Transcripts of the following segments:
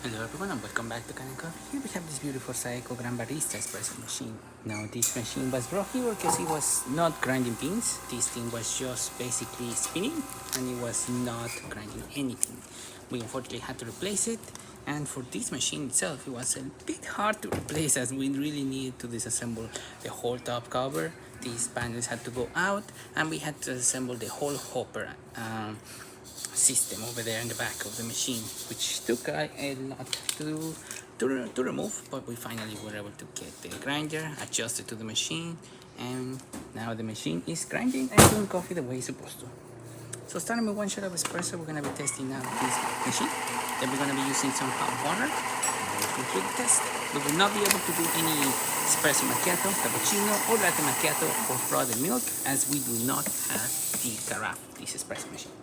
Hello everyone and welcome back to Kanen Coffee. Here we have this beautiful Saeco Barista Espresso machine. Now this machine was brought here because it was not grinding beans. This thing was just basically spinning and it was not grinding anything. We unfortunately had to replace it, and for this machine itself it was a bit hard to replace as we really needed to disassemble the whole top cover. These panels had to go out and we had to assemble the whole hopper system over there in the back of the machine, which took a lot to remove, but we finally were able to get the grinder adjusted to the machine, and now the machine is grinding and doing coffee the way it's supposed to. So starting with one shot of espresso, we're going to be testing now this machine. Then we're going to be using some hot water to conclude the test. We will not be able to do any espresso macchiato, cappuccino, or latte macchiato or frozen milk, as we do not have the carafe, this espresso machine.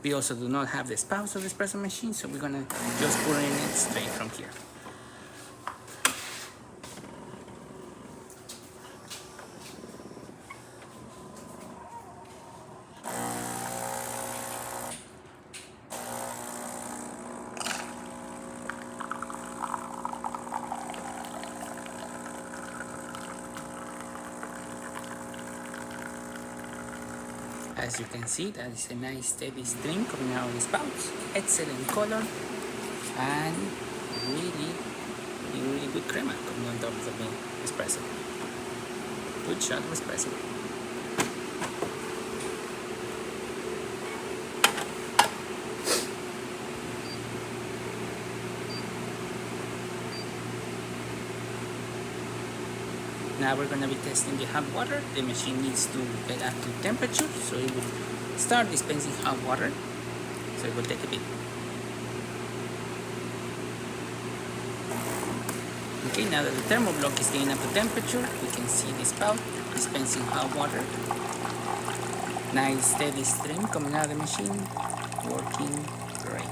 We also do not have the spout of the espresso machine, so we're gonna just pour in it straight from here. As you can see, that is a nice steady stream coming out of the spouts. Excellent color and really good crema coming on top of the espresso. Good shot of espresso. Now we're going to be testing the hot water. The machine needs to get up to temperature, so it will start dispensing hot water. So it will take a bit. Okay, now that the thermal block is getting up to temperature, we can see the spout dispensing hot water. Nice steady stream coming out of the machine, working great.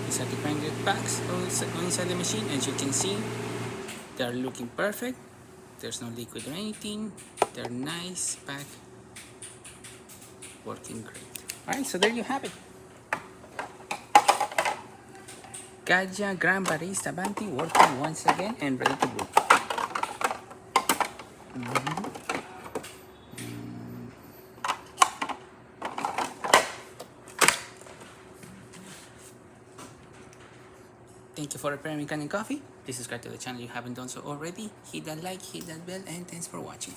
These are the grinded packs inside the machine. As you can see, they are looking perfect. There's no liquid or anything. They're nice pack, working great. Alright, so there you have it. Kaja Grand Barista Banti working once again and ready to brew. Thank you for preparing Kanen Coffee. Please subscribe to the channel if you haven't done so already. Hit that like, hit that bell, and thanks for watching.